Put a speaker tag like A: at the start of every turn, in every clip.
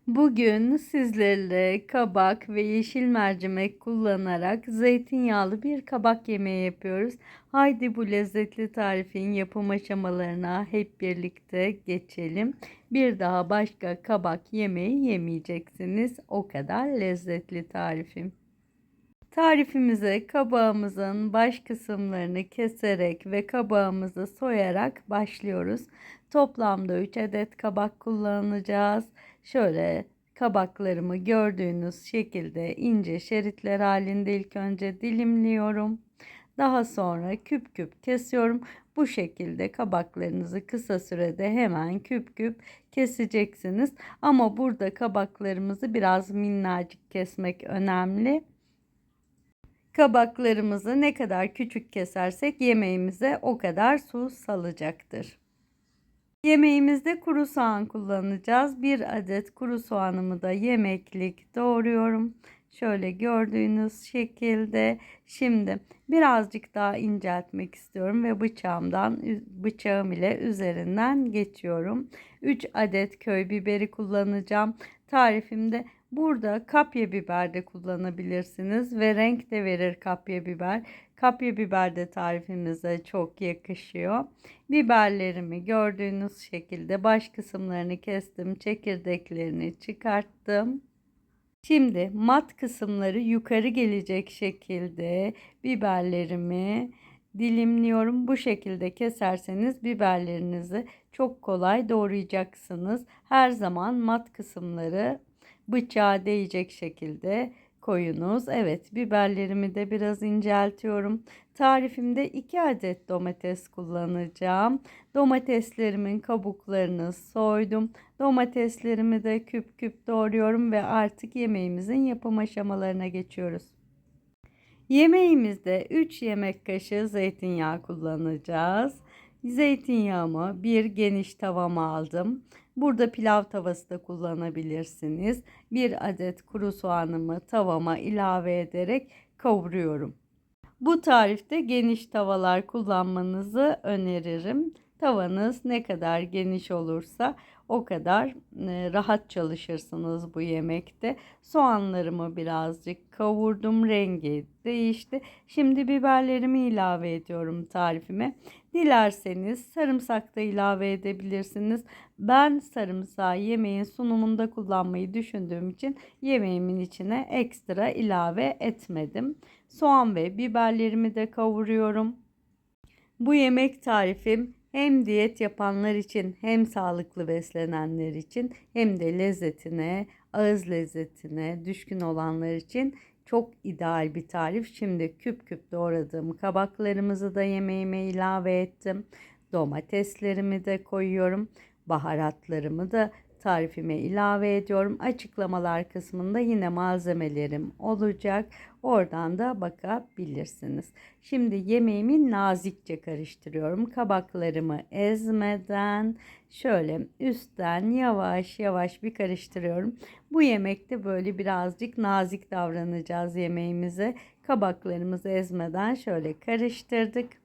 A: Bugün sizlerle kabak ve yeşil mercimek kullanarak zeytinyağlı bir kabak yemeği yapıyoruz. Haydi bu lezzetli tarifin yapım aşamalarına hep birlikte geçelim. Bir daha başka kabak yemeği yemeyeceksiniz. O kadar lezzetli tarifim. Tarifimize kabağımızın baş kısımlarını keserek ve kabağımızı soyarak başlıyoruz. Toplamda 3 adet kabak kullanacağız. Şöyle kabaklarımı gördüğünüz şekilde ince şeritler halinde ilk önce dilimliyorum. Daha sonra küp küp kesiyorum. Bu şekilde kabaklarınızı kısa sürede hemen küp küp keseceksiniz. Ama burada kabaklarımızı biraz minnacık kesmek önemli. Kabaklarımızı ne kadar küçük kesersek yemeğimize o kadar su salacaktır. Yemeğimizde kuru soğan kullanacağız. Bir adet kuru soğanımı da yemeklik doğruyorum. Şöyle gördüğünüz şekilde. Şimdi birazcık daha inceltmek istiyorum ve bıçağım ile üzerinden geçiyorum. 3 adet köy biberi kullanacağım. Tarifimde burada kapya biber de kullanabilirsiniz ve renk de verir kapya biber. Kapya biber de tarifimize çok yakışıyor. Biberlerimi gördüğünüz şekilde baş kısımlarını kestim, çekirdeklerini çıkarttım. Şimdi mat kısımları yukarı gelecek şekilde biberlerimi dilimliyorum. Bu şekilde keserseniz biberlerinizi çok kolay doğrayacaksınız. Her zaman mat kısımları bıçağa değecek şekilde koyunuz. Evet, biberlerimi de biraz inceltiyorum. Tarifimde 2 adet domates kullanacağım. Domateslerimin kabuklarını soydum. Domateslerimi de küp küp doğruyorum ve artık yemeğimizin yapım aşamalarına geçiyoruz. Yemeğimizde 3 yemek kaşığı zeytinyağı kullanacağız. Zeytinyağımı bir geniş tavama aldım. Burada pilav tavası da kullanabilirsiniz. Bir adet kuru soğanımı tavama ilave ederek kavuruyorum. Bu tarifte geniş tavalar kullanmanızı öneririm. Tavanız ne kadar geniş olursa o kadar rahat çalışırsınız bu yemekte. Soğanlarımı birazcık kavurdum, rengi değişti. Şimdi biberlerimi ilave ediyorum tarifime. Dilerseniz sarımsak da ilave edebilirsiniz. Ben sarımsağı yemeğin sunumunda kullanmayı düşündüğüm için yemeğimin içine ekstra ilave etmedim. Soğan ve biberlerimi de kavuruyorum. Bu yemek tarifim hem diyet yapanlar için hem sağlıklı beslenenler için hem de lezzetine, ağız lezzetine düşkün olanlar için çok ideal bir tarif. Şimdi küp küp doğradığım kabaklarımızı da yemeğime ilave ettim. Domateslerimi de koyuyorum. Baharatlarımı da tarifime ilave ediyorum. Açıklamalar kısmında yine malzemelerim olacak. Oradan da bakabilirsiniz. Şimdi yemeğimi nazikçe karıştırıyorum. Kabaklarımı ezmeden şöyle üstten yavaş yavaş bir karıştırıyorum. Bu yemekte böyle birazcık nazik davranacağız yemeğimize. Kabaklarımızı ezmeden şöyle karıştırdık.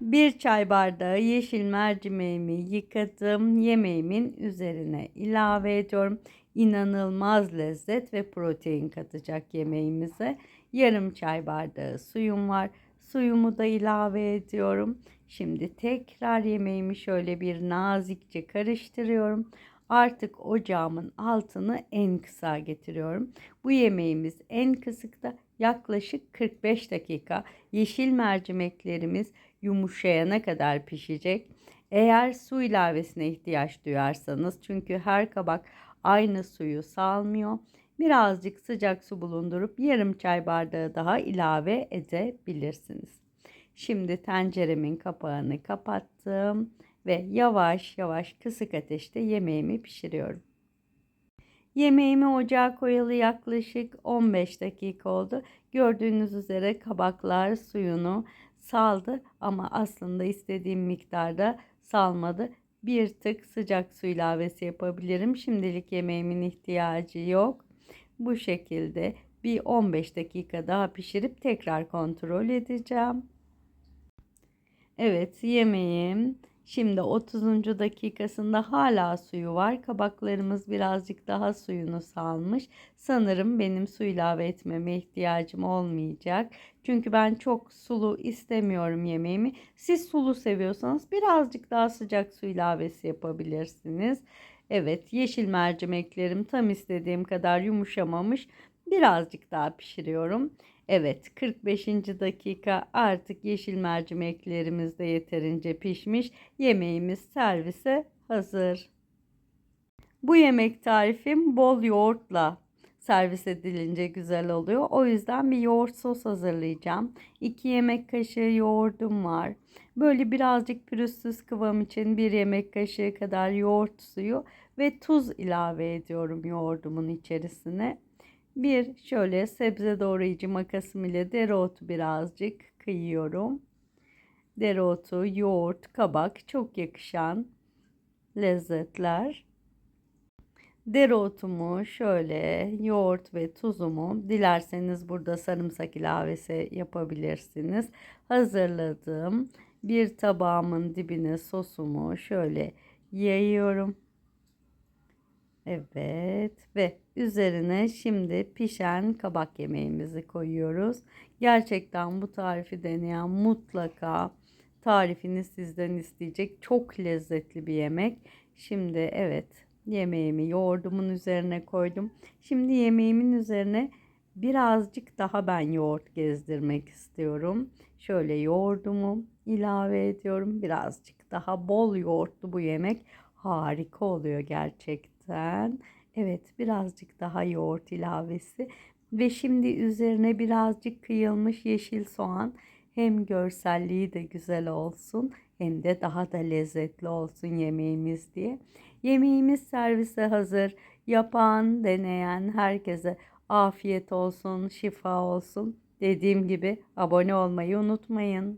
A: Bir çay bardağı yeşil mercimeğimi yıkadım. Yemeğimin üzerine ilave ediyorum. İnanılmaz lezzet ve protein katacak yemeğimize. Yarım çay bardağı suyum var. Suyumu da ilave ediyorum. Şimdi tekrar yemeğimi şöyle bir nazikçe karıştırıyorum. Artık ocağımın altını en kısa getiriyorum. Bu yemeğimiz en kısıkta yaklaşık 45 dakika. Yeşil mercimeklerimiz yumuşayana kadar pişecek. Eğer su ilavesine ihtiyaç duyarsanız, çünkü her kabak aynı suyu salmıyor, birazcık sıcak su bulundurup yarım çay bardağı daha ilave edebilirsiniz. Şimdi tenceremin kapağını kapattım ve yavaş yavaş kısık ateşte yemeğimi pişiriyorum. Yemeğimi ocağa koyalı yaklaşık 15 dakika oldu. Gördüğünüz üzere kabaklar suyunu saldı ama aslında istediğim miktarda salmadı. Bir tık sıcak su ilavesi yapabilirim. Şimdilik yemeğimin ihtiyacı yok. Bu şekilde bir 15 dakika daha pişirip tekrar kontrol edeceğim. Evet, yemeğim Şimdi 30. dakikasında hala suyu var. Kabaklarımız birazcık daha suyunu salmış. Sanırım benim su ilave etmeme ihtiyacım olmayacak. Çünkü ben çok sulu istemiyorum yemeğimi. Siz sulu seviyorsanız birazcık daha sıcak su ilavesi yapabilirsiniz. Evet, yeşil mercimeklerim tam istediğim kadar yumuşamamış. Birazcık daha pişiriyorum. Evet, 45. dakika, artık yeşil mercimeklerimiz de yeterince pişmiş. Yemeğimiz servise hazır. Bu yemek tarifim bol yoğurtla servis edilince güzel oluyor. O yüzden bir yoğurt sos hazırlayacağım. 2 yemek kaşığı yoğurdum var. Böyle birazcık pürüzsüz kıvam için 1 yemek kaşığı kadar yoğurt suyu ve tuz ilave ediyorum yoğurdumun içerisine. Bir şöyle sebze doğrayıcı makasım ile dereotu birazcık kıyıyorum. Dereotu, yoğurt, kabak çok yakışan lezzetler. Dereotumu şöyle, yoğurt ve tuzumu, dilerseniz burada sarımsak ilavesi yapabilirsiniz. Hazırladım. Bir tabağımın dibine sosumu şöyle yayıyorum. Evet, ve üzerine şimdi pişen kabak yemeğimizi koyuyoruz. Gerçekten bu tarifi deneyen mutlaka tarifini sizden isteyecek. Çok lezzetli bir yemek. Şimdi evet, yemeğimi yoğurdumun üzerine koydum. Şimdi yemeğimin üzerine birazcık daha ben yoğurt gezdirmek istiyorum. Şöyle yoğurdumu ilave ediyorum. Birazcık daha bol yoğurtlu bu yemek harika oluyor gerçekten. Evet, birazcık daha yoğurt ilavesi ve şimdi üzerine birazcık kıyılmış yeşil soğan, hem görselliği de güzel olsun hem de daha da lezzetli olsun yemeğimiz diye. Yemeğimiz servise hazır. Yapan, deneyen herkese afiyet olsun, şifa olsun. Dediğim gibi abone olmayı unutmayın.